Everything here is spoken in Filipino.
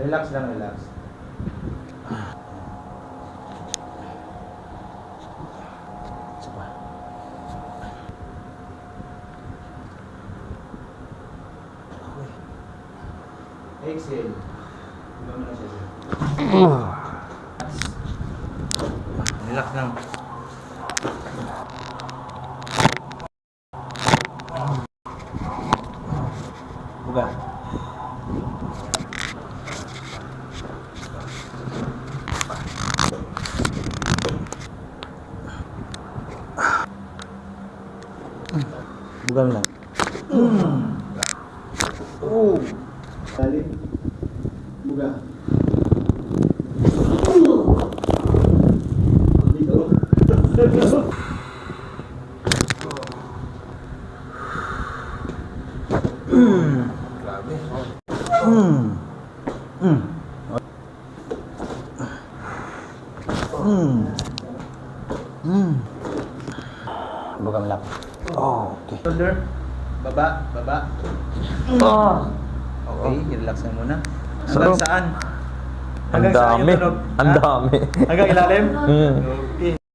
Relax lang, relax. Exhale. Iba mo na siya, sir. Relax lang. Buga. Buga mo lang. Oh. Lalim. Buga. Dito. Grabe. Buka mo lang. Oh, okay. Shoulder. Baba, baba. Okay, relax na muna. Hanggang saan? Ang dami. Ang dami. Hanggang ilalim? Mm. Okay.